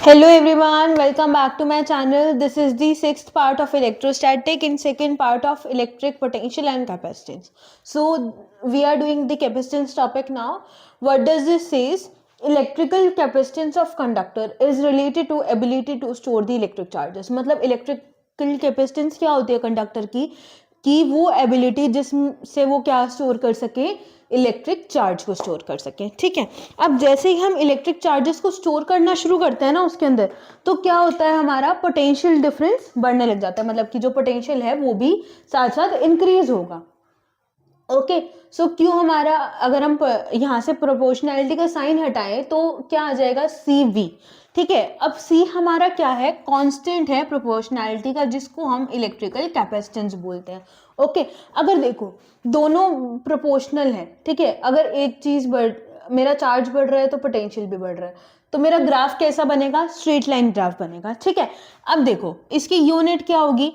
Hello everyone, welcome back to my channel. This is the sixth part of electrostatic and second part of electric potential and capacitance. So we are doing the capacitance topic now. What does this says? Electrical capacitance of conductor is related to ability to store the electric charges. मतलब electrical capacitance क्या होती है conductor की कि वो ability जिससे वो क्या स्टोर कर सके, इलेक्ट्रिक चार्ज को स्टोर कर सके. ठीक है. अब जैसे ही हम इलेक्ट्रिक चार्जेस को स्टोर करना शुरू करते हैं ना उसके अंदर, तो क्या होता है, हमारा पोटेंशियल डिफरेंस बढ़ने लग जाता है. मतलब कि जो पोटेंशियल है वो भी साथ साथ इंक्रीज होगा. ओके. सो क्यों हमारा, अगर हम यहाँ से प्रोपोर्शनैलिटी का साइन हटाएं तो क्या आ जाएगा, सी वी. ठीक है. अब सी हमारा क्या है, कांस्टेंट है प्रोपोर्शनैलिटी का, जिसको हम इलेक्ट्रिकल कैपेसिटेंस बोलते हैं. ओके. अगर देखो दोनों प्रोपोर्शनल है, ठीक है, अगर एक चीज मेरा चार्ज बढ़ रहा है तो पोटेंशियल भी बढ़ रहा है, तो मेरा ग्राफ कैसा बनेगा, स्ट्रेट लाइन ग्राफ बनेगा. ठीक है. अब देखो इसकी यूनिट क्या होगी,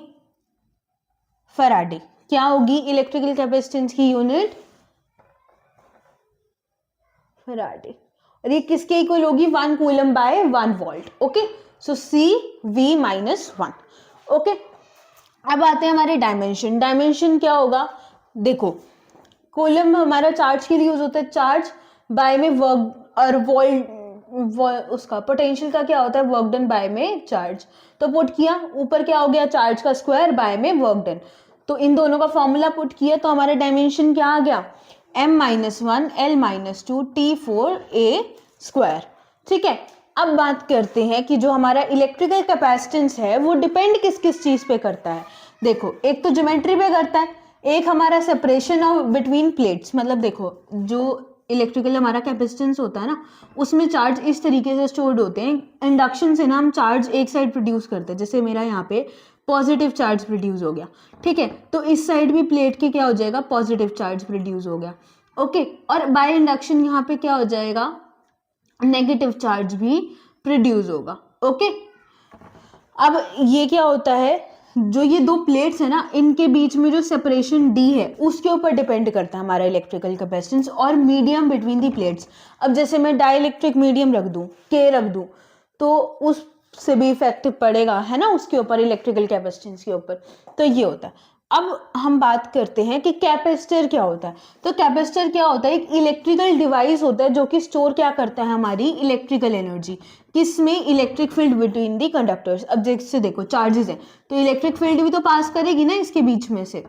फैराडे. क्या होगी इलेक्ट्रिकल कैपेसिटेंस की यूनिट, फैराडे. और ये किसके इक्वल होगी, 1 coulomb by 1 volt. Okay. So C V minus 1. Okay. अब आते हैं हमारे डायमेंशन. डायमेंशन क्या होगा, देखो कूलम हमारा चार्ज के लिए यूज होता है, चार्ज बाय में वर्क, और वोल्ट उसका पोटेंशियल का क्या होता है, वर्क डन बाय में चार्ज. तो पुट किया, ऊपर क्या हो गया, चार्ज का स्क्वायर बाय में वर्क डन. तो इन दोनों का फॉर्मूला पुट किया तो हमारा डायमेंशन क्या आ गया, m-1 l-2 t4a स्क्वायर. ठीक है. अब बात करते हैं कि जो हमारा इलेक्ट्रिकल कैपेसिटेंस है वो डिपेंड किस किस चीज पे करता है. देखो एक तो ज्योमेट्री पे करता है, एक हमारा सेपरेशन ऑफ बिटवीन प्लेट्स. मतलब देखो जो इलेक्ट्रिकल हमारा कैपेसिटेंस होता है ना, उसमें चार्ज इस तरीके से स्टोर्ड होते हैं. इंडक्शन से ना हम चार्ज एक साइड प्रोड्यूस करते हैं, जैसे मेरा यहाँ पे पॉजिटिव चार्ज प्रोड्यूस हो गया. ठीक है. तो इस साइड भी प्लेट के क्या हो जाएगा, पॉजिटिव चार्ज प्रोड्यूस हो गया. ओके. और बाय इंडक्शन यहाँ पे क्या हो जाएगा, नेगेटिव चार्ज भी प्रोड्यूस होगा. ओके. अब ये क्या होता है, जो ये दो प्लेट्स है ना, इनके बीच में जो सेपरेशन डी है उसके ऊपर डिपेंड करता है हमारा इलेक्ट्रिकल कैपेसिटेंस, और मीडियम बिटवीन दी प्लेट्स. अब जैसे मैं डाइलेक्ट्रिक मीडियम रख दूं, के रख दूं, तो उससे भी इफेक्ट पड़ेगा है ना उसके ऊपर, इलेक्ट्रिकल कैपेसिटेंस के ऊपर. तो ये होता है. अब हम बात करते हैं कि कैपेसिटर क्या होता है. तो कैपेसिटर क्या होता है, एक इलेक्ट्रिकल डिवाइस होता है जो कि स्टोर क्या करता है, हमारी इलेक्ट्रिकल एनर्जी. किसमें, इलेक्ट्रिक फील्ड बिटवीन दी कंडक्टर्स. अब जैसे देखो चार्जेस है तो इलेक्ट्रिक फील्ड भी तो पास करेगी ना इसके बीच में से,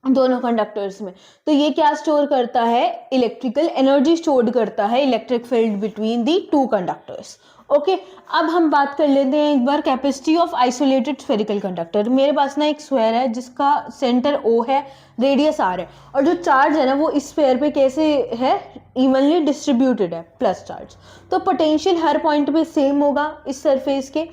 दोनों कंडक्टर्स में. तो ये क्या स्टोर करता है, इलेक्ट्रिकल एनर्जी स्टोर करता है, electric field between the two conductors. Okay. अब हम बात कर लेते हैं एक बार capacity of isolated spherical conductor. मेरे पास ना एक स्फेयर है जिसका सेंटर O है, रेडियस R है, और जो चार्ज है ना वो इस स्फेयर पे कैसे है, इवनली डिस्ट्रीब्यूटेड है, प्लस चार्ज. तो पोटेंशियल हर पॉइंट पे सेम होगा इस सरफेस के.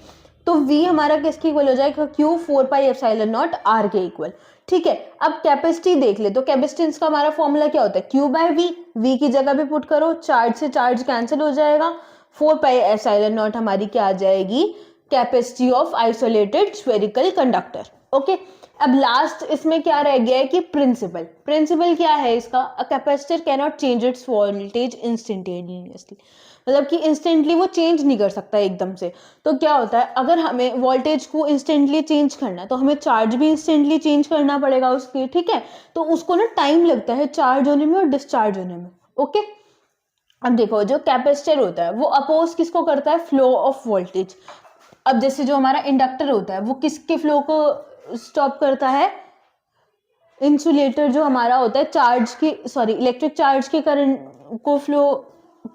तो V हमारा किसके इक्वल हो जाएगा, Q 4πε0 R के इक्वल. ठीक है. अब कैपेसिटी देख ले, तो कैपेसिटेंस का हमारा फॉर्मूला क्या होता है, Q बाय V की जगह पे पुट करो, चार्ज से चार्ज कैंसिल हो जाएगा, 4πε0 हमारी क्या आ जाएगी, capacity of isolated spherical conductor. Okay. अब लास्ट इसमें क्या रह गया है कि प्रिंसिपल. प्रिंसिपल क्या है इसका, a capacitor can not change it's voltage instantaneously. मतलब कि इंस्टेंटली वो चेंज नहीं कर सकता एकदम से. तो क्या होता है, अगर हमें वोल्टेज को इंस्टेंटली चेंज करना है तो हमें चार्ज भी इंस्टेंटली चेंज करना पड़ेगा उसके. ठीक है. तो उसको ना टाइम लगता है चार्ज होने में और डिस्चार्ज होने में. ओके. अब देखो जो कैपेसिटर होता है वो अपोज किसको करता है, फ्लो ऑफ वोल्टेज. अब जैसे जो हमारा इंडक्टर होता है वो किसके फ्लो को स्टॉप करता है, इंसुलेटर जो हमारा होता है चार्ज की, सॉरी इलेक्ट्रिक चार्ज के करंट को फ्लो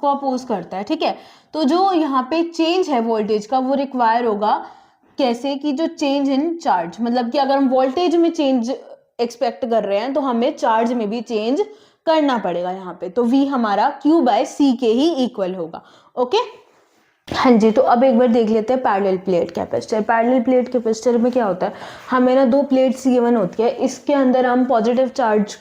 को अपोज करता है. ठीक है. तो जो यहाँ पे चेंज है वोल्टेज का वो रिक्वायर होगा, कैसे कि जो चेंज इन चार्ज, मतलब कि अगर हम वोल्टेज में चेंज एक्सपेक्ट कर रहे हैं तो हमें चार्ज में भी चेंज करना पड़ेगा यहाँ पे. तो V हमारा Q बाय C के ही इक्वल होगा. ओके. हाँ जी. तो अब एक बार देख लेते हैं parallel plate capacitor. Parallel plate capacitor में क्या होता है, हमें ना दो प्लेट्स गिवन होती है, इसके अंदर हम पॉजिटिव चार्ज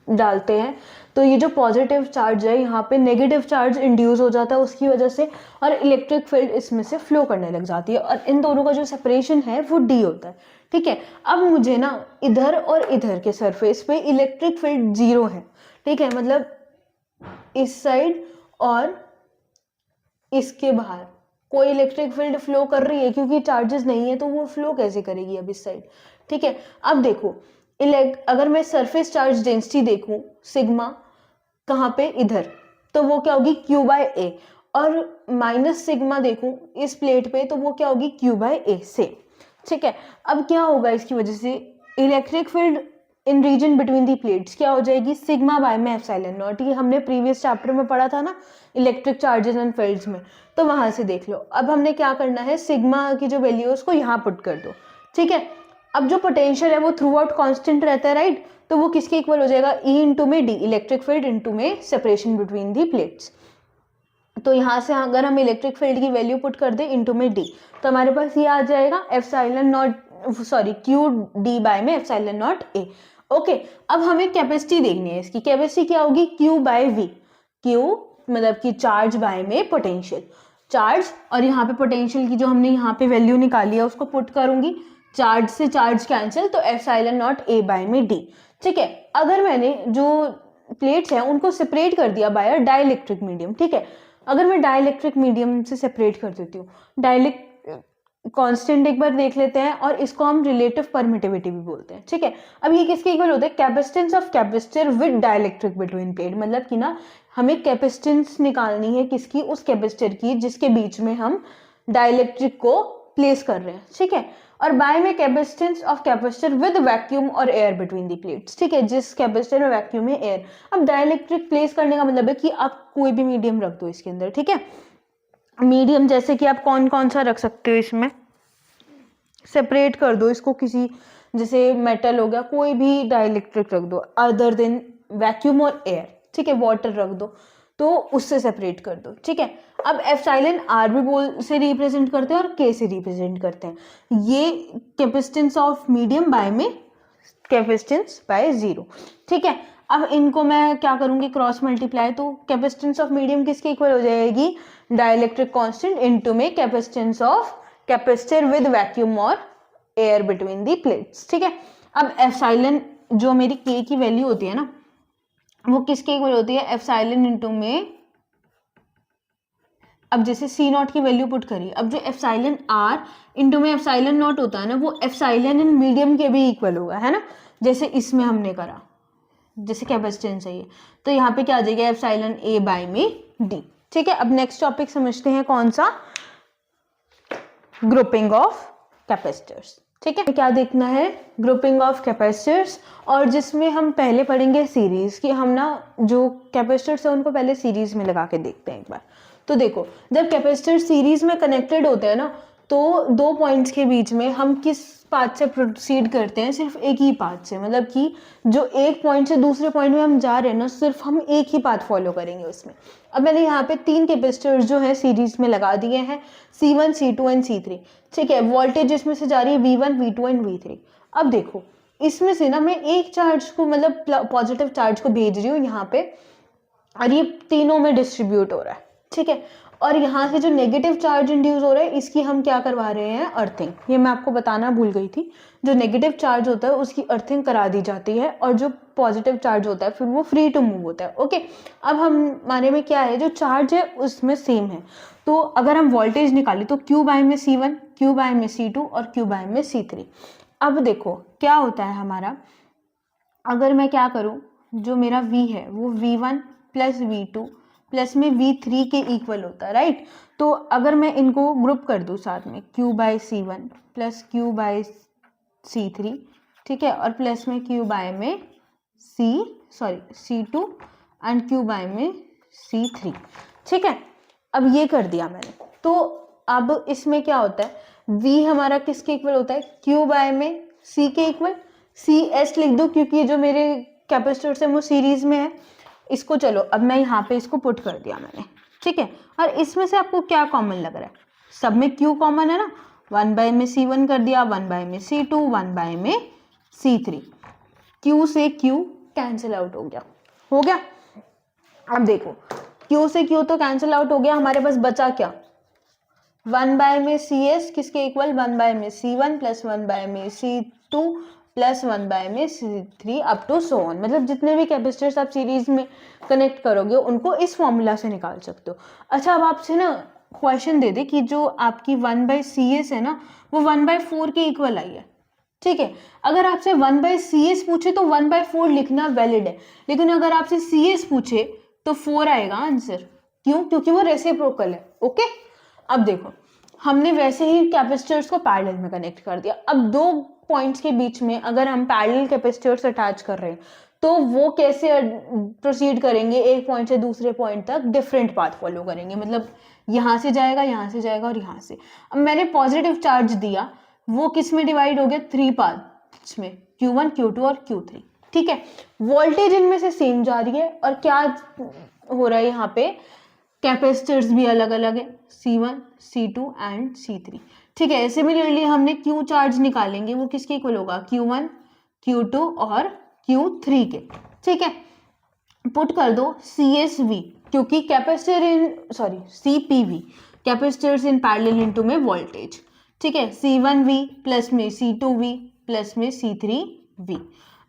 डालते हैं. तो ये जो पॉजिटिव चार्ज है यहाँ पे नेगेटिव चार्ज इंड्यूस हो जाता है उसकी वजह से, और इलेक्ट्रिक फील्ड इसमें से फ्लो करने लग जाती है, और इन दोनों का जो सेपरेशन है वो D होता है. ठीक है. अब मुझे ना इधर और इधर के सरफेस पे इलेक्ट्रिक फील्ड 0 है. ठीक है. मतलब इस साइड और इसके बाहर कोई इलेक्ट्रिक फील्ड फ्लो कर रही है, क्योंकि चार्जेस नहीं है तो वो फ्लो कैसे करेगी अब इस साइड, ठीक है। अब देखो अगर मैं सरफेस चार्ज डेंसिटी देखूं सिग्मा कहाँ पे, इधर, तो वो क्या होगी Q बाय ए, और माइनस सिग्मा देखूं इस प्लेट पे तो वो क्या होगी Q बाय ए से, ठीक है। अब क्या होगा इसकी वजह से, electric field in region between the plates क्या हो जाएगी, सिग्मा बाय में एप्सिलॉन नॉट। ये हमने प्रीवियस चैप्टर में पढ़ा था ना इलेक्ट्रिक चार्जेस एंड फील्ड्स में, तो वहां से देख लो। अब हमने क्या करना है, सिग्मा की जो वैल्यू है उसको यहाँ पुट कर दो, ठीक है। अब जो पोटेंशियल है वो थ्रू आउट कॉन्स्टेंट रहता है, राइट, तो वो किसके इक्वल हो जाएगा, E इंटू में डी, इलेक्ट्रिक फील्ड इंटू में सेपरेशन बिटवीन दी प्लेट्स। तो यहाँ से अगर हम इलेक्ट्रिक फील्ड की वैल्यू पुट कर दे इंटू में डी, तो हमारे पास ये आ जाएगा epsilon naught, sorry Q D by में एप्सिलॉन नॉट ए। ओके, अब हमें कैपेसिटी देखनी है, इसकी कैपेसिटी क्या होगी Q बाय वी, Q मतलब कि चार्ज बाय में पोटेंशियल, चार्ज और यहाँ पे पोटेंशियल की जो हमने यहाँ पे वैल्यू निकाली है उसको पुट करूंगी, चार्ज से चार्ज कैंसिल, तो एप्सिलॉन नॉट ए बाय में डी, ठीक है। अगर मैंने जो प्लेट्स हैं उनको सेपरेट कर दिया बाय डाइलेक्ट्रिक मीडियम, ठीक है, अगर मैं डाइलेक्ट्रिक मीडियम से सेपरेट कर देती हूँ, डाइलेक्ट कांस्टेंट एक बार देख लेते हैं, और इसको हम रिलेटिव परमिटिविटी भी बोलते हैं, ठीक है। अब ये किसके इक्वल होता है, capacitance of capacitor with dielectric between plate, मतलब कि ना हमें कैपेसिटेंस निकालनी है किसकी, उस कैपेसिटर की जिसके बीच में हम डाइलेक्ट्रिक को प्लेस कर रहे हैं, ठीक है। और बाय में capacitance of capacitor with vacuum और एयर बिटवीन दी प्लेट्स, ठीक है, जिस कैपेसिटर में वैक्यूम है एयर। अब डाइलेक्ट्रिक प्लेस करने का मतलब है कि आप कोई भी मीडियम रख दो इसके अंदर, ठीक है। मीडियम जैसे कि आप कौन कौन सा रख सकते हो, इसमें सेपरेट कर दो इसको किसी, जैसे मेटल हो गया, कोई भी डाइलेक्ट्रिक रख दो अदर देन वैक्यूम और एयर, ठीक है, वाटर रख दो तो उससे सेपरेट कर दो, ठीक है। अब एप्सिलॉन आर भी बोल से रिप्रेजेंट करते हैं और के से रिप्रेजेंट करते हैं, ये कैपेसिटेंस ऑफ मीडियम बाय में कैपेसिटेंस बाय जीरो, ठीक है। अब इनको मैं क्या करूंगी, क्रॉस मल्टीप्लाई, तो कैपेसिटेंस ऑफ मीडियम किसके इक्वल हो जाएगी, डाइलेक्ट्रिक कांस्टेंट इनटू में capacitance of capacitor with vacuum और एयर बिटवीन दी प्लेट्स, ठीक है। अब एप्सिलॉन जो मेरी के की वैल्यू होती है ना, वो किसके इक्वल होती है, एप्सिलॉन इनटू में, अब जैसे सी नॉट की वैल्यू पुट करी, अब जो एप्सिलॉन आर इंटू में एप्सिलॉन नॉट होता है ना, वो एप्सिलॉन इन मीडियम के भी इक्वल होगा, है ना, जैसे इसमें हमने करा, जैसे कैपेसिटेंस है ये, तो यहाँ पे क्या आ जाएगा, एप्सिलॉन ए बाय में डी, ठीक है। अब नेक्स्ट टॉपिक समझते हैं, कौन सा, ग्रुपिंग ऑफ कैपेसिटर्स, ठीक है। क्या देखना है, ग्रुपिंग ऑफ कैपेसिटर्स, और जिसमें हम पहले पढ़ेंगे सीरीज की, हम ना जो कैपेसिटर्स है उनको पहले सीरीज में लगा के देखते हैं एक बार। तो देखो, जब कैपेसिटर सीरीज में कनेक्टेड होते हैं ना, तो दो पॉइंट्स के बीच में हम किस पाथ से प्रोसीड करते हैं, सिर्फ एक ही पाथ से, मतलब कि जो एक पॉइंट से दूसरे पॉइंट में हम जा रहे हैं ना, सिर्फ हम एक ही पाथ फॉलो करेंगे उसमें। अब मैंने यहाँ पे तीन कैपेसिटर्स जो है सीरीज में लगा दिए हैं, C1 C2 एंड C3, ठीक है। वोल्टेज इसमें से जा रही है V1 V2 एंड V3। अब देखो इसमें से ना मैं एक चार्ज को, मतलब पॉजिटिव चार्ज को भेज रही हूँ यहाँ पे, और ये तीनों में डिस्ट्रीब्यूट हो रहा है, ठीक है। और यहाँ से जो नेगेटिव चार्ज इंड्यूस हो रहा है, इसकी हम क्या करवा रहे हैं, अर्थिंग। ये मैं आपको बताना भूल गई थी, जो नेगेटिव चार्ज होता है उसकी अर्थिंग करा दी जाती है, और जो पॉजिटिव चार्ज होता है फिर वो फ्री टू मूव होता है, ओके। अब हमारे में क्या है, जो चार्ज है उसमें सेम है, तो अगर हम वोल्टेज निकालें तो Q बाय में C1, Q बाय में C2 और Q बाय में C3। अब देखो क्या होता है हमारा, अगर मैं क्या करूँ, जो मेरा V है वो V1 प्लस V2 प्लस में V3 के इक्वल होता है, राइट। तो अगर मैं इनको ग्रुप कर दूँ साथ में, Q by C1 plus Q by C3, ठीक है, और प्लस में Q बाय में C2 एंड Q बाय में C3, ठीक है। अब ये कर दिया मैंने, तो अब इसमें क्या होता है, V हमारा किसके इक्वल होता है, Q बाय में C के इक्वल, CS लिख दो क्योंकि ये जो मेरे कैपेसिटर है वो सीरीज में है। इसको चलो अब मैं यहाँ पे इसको पुट कर दिया मैंने, ठीक है। और इसमें से आपको क्या कॉमन लग रहा है, सब में Q कॉमन है ना, 1 बाय में C1 कर दिया, 1 बाय में C2, 1 बाय में C3, Q से Q कैंसिल आउट हो गया, हो गया। अब देखो Q से Q तो कैंसिल आउट हो गया, हमारे पास बचा क्या, 1 बाय में CS किसके इक्वल, 1 बाय में C1 प्लस 1 बाय में C2 प्लस 1 बाय में C3 up to so on, मतलब जितने भी कैपेसिटर्स आप सीरीज में कनेक्ट करोगे उनको इस फॉर्मूला से निकाल सकते हो। अच्छा, अब आपसे ना क्वेश्चन दे दे कि जो आपकी 1/CS है ना वो 1/4 के इक्वल आई है, ठीक है। अगर आपसे 1/CS पूछे तो 1/4 लिखना वैलिड है, लेकिन अगर आपसे CS पूछे तो 4 आएगा आंसर। क्यों? क्योंकि वो रेसिप्रोकल है। ओके, अब देखो हमने वैसे ही कैपेसिटर्स को पैरेलल में कनेक्ट कर दिया। अब दो पॉइंट्स के बीच में अगर हम पैरेलल कैपेसिटर्स अटैच कर रहे हैं तो वो कैसे प्रोसीड करेंगे, एक पॉइंट से दूसरे पॉइंट तक डिफरेंट पाथ फॉलो करेंगे, मतलब यहाँ से जाएगा, यहाँ से जाएगा और यहाँ से। अब मैंने पॉजिटिव चार्ज दिया, वो किस में डिवाइड हो गया, 3 पार्ट्स में, Q1, Q2 और Q3, ठीक है। वोल्टेज इनमें से सेम जा रही है और क्या हो रहा है यहाँ पे, कैपेसिटर्स भी अलग अलग है, C1, C2 एंड C3, ठीक है। सिमिलरली हमने Q चार्ज निकालेंगे, वो किसके इक्वल होगा, Q1, Q2 और Q3 के, ठीक है। पुट कर दो CSV, क्योंकि capacitor in CPV, capacitors in parallel into में वोल्टेज, ठीक है। C1V प्लस में C2V प्लस में C3V।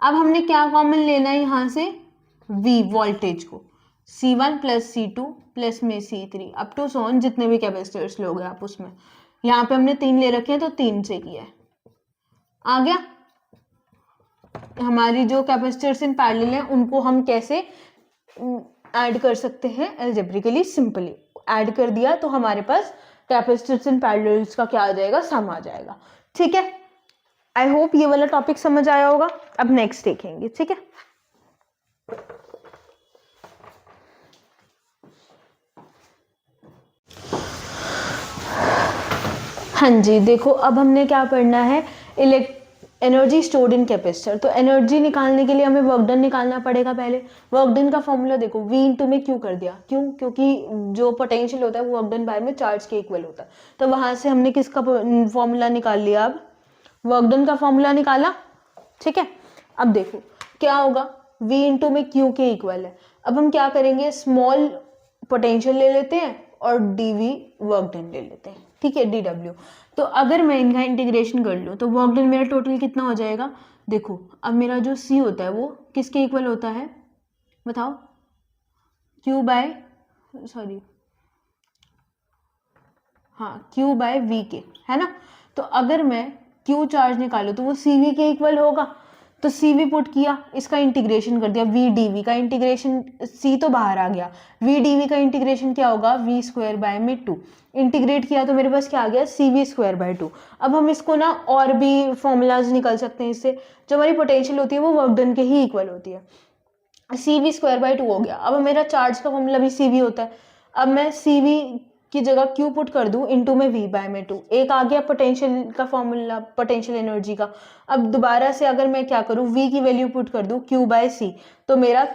अब हमने क्या कॉमन लेना है यहाँ से, V वोल्टेज को, C1 प्लस C2 प्लस में C3 अप टू सोन जितने भी कैपेसिटर्स लोगे आप उसमें। यहाँ पे हमने 3 ले रखे हैं तो 3 से किया है। आ गया, हमारी जो कैपेसिटर्स इन पैरेलल हैं उनको हम कैसे ऐड कर सकते हैं, अलजेब्रिकली सिंपली ऐड कर दिया तो हमारे पास कैपेसिटर्स इन पैरेलल्स का क्या आ जाएगा, सम आ जाएगा, ठीक है। आई होप ये वाला टॉपिक समझ आया होगा। अब नेक्स्ट देखेंगे, ठीक है। हाँ जी, देखो अब हमने क्या पढ़ना है, एनर्जी स्टोर्ड इन कैपेसिटर। तो एनर्जी निकालने के लिए हमें वर्क डन निकालना पड़ेगा। पहले वर्क डन का फॉर्मूला देखो, V इंटू में क्यों कर दिया, क्यों, क्योंकि जो पोटेंशियल होता है वो वर्क डन बाय में चार्ज के इक्वल होता है। तो वहां से हमने किसका फॉर्मूला निकाल लिया, अब वर्क डन का फॉर्मूला निकाला, ठीक है। अब देखो क्या होगा, V इंटू में क्यू के इक्वल है। अब हम क्या करेंगे, स्मॉल पोटेंशियल ले लेते हैं और dV वर्क डन ले लेते हैं, ठीक है, dW। तो अगर मैं इनका इंटीग्रेशन कर लूँ तो वर्क डन मेरा टोटल कितना हो जाएगा, देखो अब मेरा जो C होता है वो किसके इक्वल होता है, बताओ, Q बाय V के, है ना। तो अगर मैं Q चार्ज निकालूँ तो वो CV के इक्वल होगा, तो CV पुट किया, इसका इंटीग्रेशन कर दिया, V dV का इंटीग्रेशन, C तो बाहर आ गया, V dV का इंटीग्रेशन क्या होगा, V स्क्वायर बाय में 2, इंटीग्रेट किया तो मेरे पास क्या आ गया, CV स्क्वायर बाय 2। अब हम इसको ना और भी फॉर्मूलाज निकल सकते हैं इससे, जो हमारी पोटेंशियल होती है वो वर्क डन के ही इक्वल होती है। CV स्क्वायर बाय 2 हो गया। अब मेरा चार्ज का फॉर्मूला भी CV होता है। अब मैं CV की जगह Q पुट कर दूं इंटू में V बाय में 2, एक आ गया पोटेंशियल का फॉर्मूला, पोटेंशियल एनर्जी का। अब दोबारा से अगर मैं क्या करूं, V की वैल्यू पुट कर दूं Q बाय C, तो मेरा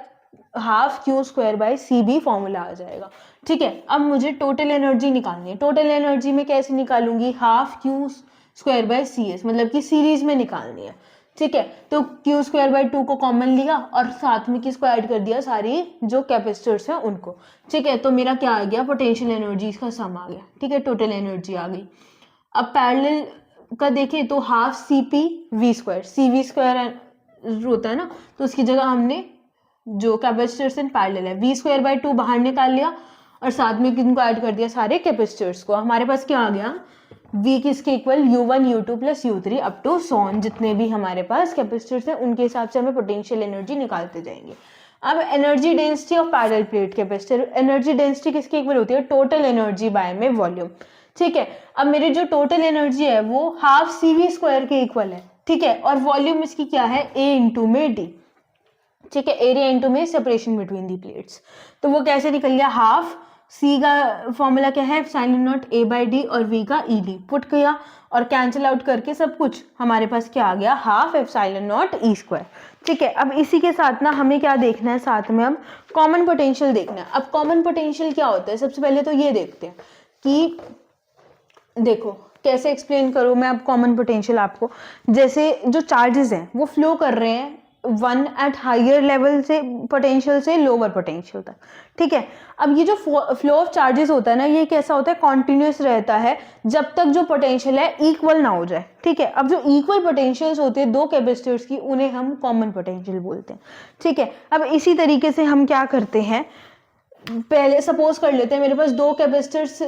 half Q square bye C भी फॉर्मूला आ जाएगा, ठीक है। अब मुझे टोटल एनर्जी निकालनी है। टोटल एनर्जी में कैसे निकालूंगी, half Q square by CS, मतलब कि सीरीज में निकालनी है, ठीक है। तो Q स्क्वायर बाय 2 को कॉमन लिया और साथ में किसको ऐड कर दिया, सारी जो कैपेसिटर्स हैं उनको, ठीक है। तो मेरा क्या आ गया, पोटेंशियल एनर्जी का सम आ गया, ठीक है, टोटल एनर्जी आ गई। अब पैरेलल का देखें तो half CP V square, CV square होता है ना, तो उसकी जगह हमने जो कैपेसिटर्स इन पैरेलल है V स्क्वायर बाय 2 बाहर निकाल लिया और साथ में किनको ऐड कर दिया, सारे कैपेसिटर्स को। हमारे पास क्या आ गया, V किसके equal, U1 U2 plus U3 up to so on, जितने भी हमारे पास कैपेसिटर्स हैं उनके हिसाब से हमें पोटेंशियल एनर्जी निकालते जाएंगे। अब energy density of parallel plate capacitor, energy density किसके इक्वल होती है, टोटल एनर्जी बाय में वॉल्यूम, ठीक है। अब मेरी जो टोटल एनर्जी है वो हाफ CV स्क्वायर के इक्वल है, ठीक है, और वॉल्यूम इसकी क्या है, A इंटू में D, ठीक है, एरिया इंटू में सेपरेशन बिटवीन दी प्लेट्स। तो वो कैसे निकल गया, हाफ C का फॉर्मूला क्या है, epsilon not A by D और V का ED पुट किया और कैंसिल आउट करके सब कुछ हमारे पास क्या आ गया, half epsilon not E square, ठीक है। अब इसी के साथ ना हमें क्या देखना है, साथ में हम कॉमन पोटेंशियल देखना है। अब कॉमन पोटेंशियल क्या होता है, सबसे पहले तो ये देखते हैं कि देखो कैसे एक्सप्लेन करूँ मैं अब कॉमन पोटेंशियल आपको। जैसे जो चार्जेस हैं वो फ्लो कर रहे हैं वन एट हायर लेवल से पोटेंशियल से लोअर पोटेंशियल तक, ठीक है। अब ये जो फ्लो ऑफ चार्जेस होता है ना, ये कैसा होता है, कॉन्टिन्यूस रहता है जब तक जो पोटेंशियल है इक्वल ना हो जाए, ठीक है। अब जो इक्वल पोटेंशियल्स होते हैं दो कैपेसिटर्स की, उन्हें हम कॉमन पोटेंशियल बोलते हैं, ठीक है। अब इसी तरीके से हम क्या करते हैं, पहले सपोज कर लेते हैं मेरे पास दो कैपेसिटर्स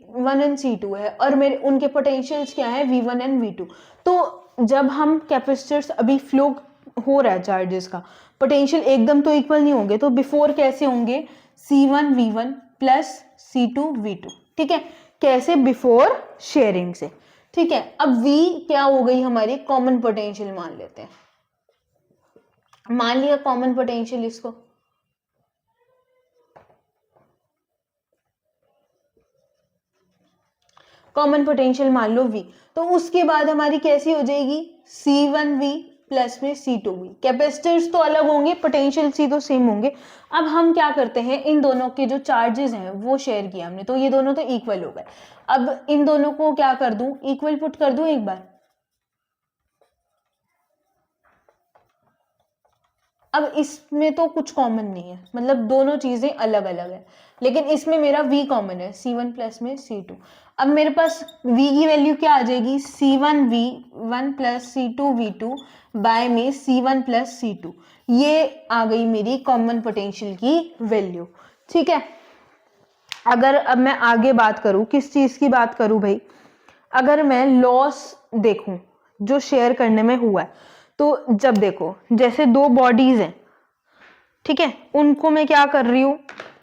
V1 एंड C2 है और मेरे उनके पोटेंशियल्स क्या है V1 एंड V2। तो जब हम कैपेसिटर्स अभी फ्लो हो रहा है चार्जेस का, पोटेंशियल एकदम तो इक्वल नहीं होंगे, तो बिफोर कैसे होंगे C1 V1 plus C2 V2, ठीक है, कैसे बिफोर शेयरिंग से, ठीक है। अब V क्या हो गई हमारी कॉमन पोटेंशियल मान लेते हैं, मान लिया कॉमन पोटेंशियल इसको, कॉमन पोटेंशियल मान लो V। तो उसके बाद हमारी कैसी हो जाएगी C1V प्लस में C2V। कैपेसिटर्स तो अलग होंगे, पोटेंशियल सी तो सेम होंगे। अब हम क्या करते हैं, इन दोनों के जो चार्जेस हैं वो शेयर किया हमने, तो ये दोनों तो इक्वल हो गए। अब इन दोनों को क्या कर दूं, इक्वल पुट कर दूं एक बार। अब इसमें तो कुछ कॉमन नहीं है, मतलब दोनों चीजें अलग अलग है, लेकिन इसमें मेरा V कॉमन है, C1 प्लस में C2। अब मेरे पास V की वैल्यू क्या आ जाएगी, C1V1 प्लस C2V2 बाय में C1 प्लस C2। ये आ गई मेरी कॉमन पोटेंशियल की वैल्यू, ठीक है। अगर अब मैं आगे बात करूं, किस चीज की बात करूं भाई, अगर मैं लॉस देखूं जो शेयर करने में हुआ है, तो जब देखो जैसे दो बॉडीज हैं, ठीक है, उनको मैं क्या कर रही हूँ,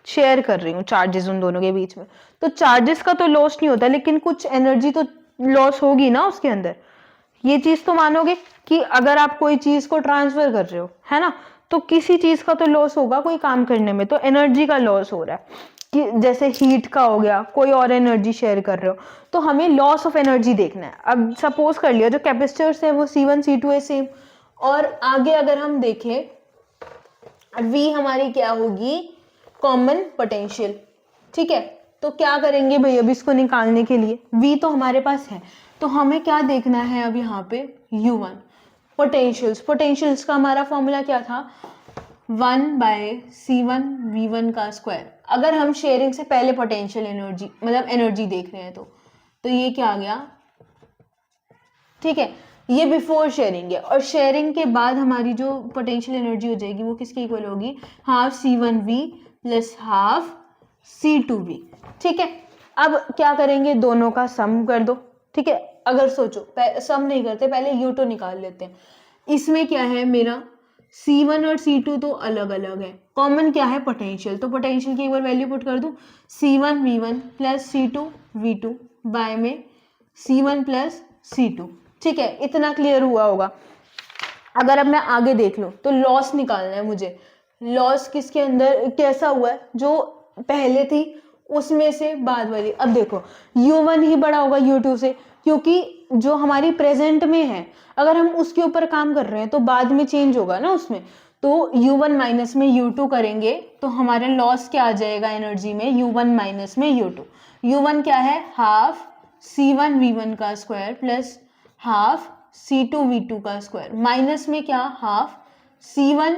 शेयर कर रही हूँ चार्जेस उन दोनों के बीच में, तो चार्जेस का तो लॉस नहीं होता, लेकिन कुछ एनर्जी तो लॉस होगी ना उसके अंदर। ये चीज तो मानोगे कि अगर आप कोई चीज को ट्रांसफर कर रहे हो, है ना, तो किसी चीज का तो लॉस होगा कोई काम करने में, तो एनर्जी का लॉस हो रहा है कि जैसे हीट का हो गया, कोई और एनर्जी शेयर कर रहे हो, तो हमें लॉस ऑफ एनर्जी देखना है। अब सपोज कर लिया जो कैपेसिटर्स है वो C1 C2 है सेम, और आगे अगर हम देखें V हमारी क्या होगी कॉमन पोटेंशियल, ठीक है। तो क्या करेंगे भाई अब इसको निकालने के लिए, V तो हमारे पास है, तो हमें क्या देखना है अब यहाँ पे U1 पोटेंशियल्स। पोटेंशियल्स का हमारा फॉर्मूला क्या था, 1/C1V1 का स्क्वायर। अगर हम शेयरिंग से पहले पोटेंशियल एनर्जी मतलब एनर्जी देख रहे हैं तो ये क्या आ गया, ठीक है, ये बिफोर शेयरिंग है, और शेयरिंग के बाद हमारी जो पोटेंशियल एनर्जी हो जाएगी वो किसके इक्वल होगी, half C1V plus half C2V, ठीक है। अब क्या करेंगे, दोनों का सम कर दो, ठीक है। अगर सोचो सम नहीं करते, पहले U2 निकाल लेते हैं। इसमें क्या है मेरा C1 और C2 तो अलग अलग है, कॉमन क्या है पोटेंशियल, तो पोटेंशियल की एक बार वैल्यू पुट कर दूं, C1V1 प्लस C2V2 बाय में C1 प्लस C2, ठीक है, इतना क्लियर हुआ होगा। अगर अब मैं आगे देख लूं तो लॉस निकालना है मुझे, लॉस किसके अंदर कैसा हुआ है, जो पहले थी उसमें से बाद वाली। अब देखो U1 ही बड़ा होगा U2 से, क्योंकि जो हमारी प्रेजेंट में है अगर हम उसके ऊपर काम कर रहे हैं तो बाद में चेंज होगा ना उसमें, तो U1 माइनस में U2 करेंगे तो हमारा लॉस क्या आ जाएगा एनर्जी में, U1 माइनस में U2। U1 क्या है, हाफ C1V1 का स्क्वायर प्लस हाफ C2V2 का स्क्वायर, माइनस में क्या half C1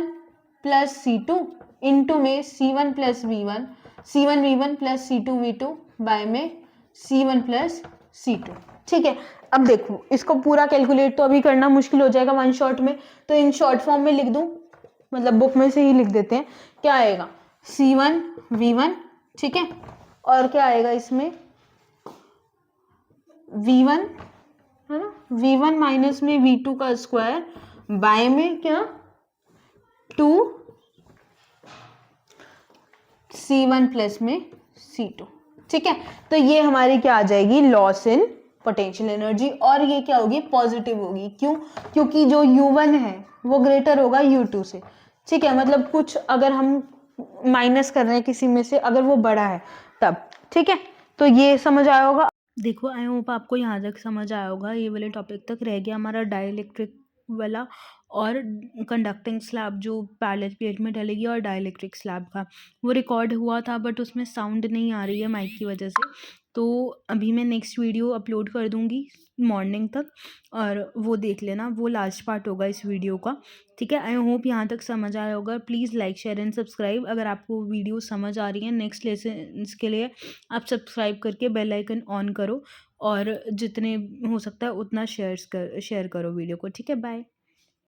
plus C2 into में C1 plus V1 C1V1 plus C2V2 bye में C1 प्लस C2, ठीक है। अब देखो इसको पूरा कैलकुलेट तो अभी करना मुश्किल हो जाएगा वन शॉट में, तो इन शॉर्ट फॉर्म में लिख दूं, मतलब बुक में से ही लिख देते हैं। क्या आएगा C1V1, ठीक है, और क्या आएगा इसमें V1, है ना, V1 माइनस में V2 का स्क्वायर बाय में क्या 2 C1 प्लस में C2, ठीक है। तो ये हमारी क्या आ जाएगी लॉस इन पोटेंशियल एनर्जी, और ये क्या होगी पॉजिटिव होगी, क्यों, क्योंकि जो U1 है वो ग्रेटर होगा U2 से, ठीक है। मतलब कुछ अगर हम माइनस कर रहे हैं किसी में से, अगर वो बड़ा है तब, ठीक है। तो ये समझ आया होगा। देखो आई होप आपको यहाँ तक समझ आया होगा, ये वाले टॉपिक तक रह गया हमारा डाइलेक्ट्रिक वाला और कंडक्टिंग स्लैब जो पैरेलल प्लेट में डलेगी, और डाइलेक्ट्रिक स्लैब का वो रिकॉर्ड हुआ था बट उसमें साउंड नहीं आ रही है माइक की वजह से, तो अभी मैं नेक्स्ट वीडियो अपलोड कर दूँगी मॉर्निंग तक, और वो देख लेना, वो लास्ट पार्ट होगा इस वीडियो का, ठीक है। आई होप यहाँ तक समझ आया होगा। Please like share and subscribe, अगर आपको वीडियो समझ आ रही है नेक्स्ट लेसन के लिए आप सब्सक्राइब करके बेल आइकन ऑन करो, और जितने हो सकता है उतना शेयर करो वीडियो को, ठीक है। बाय।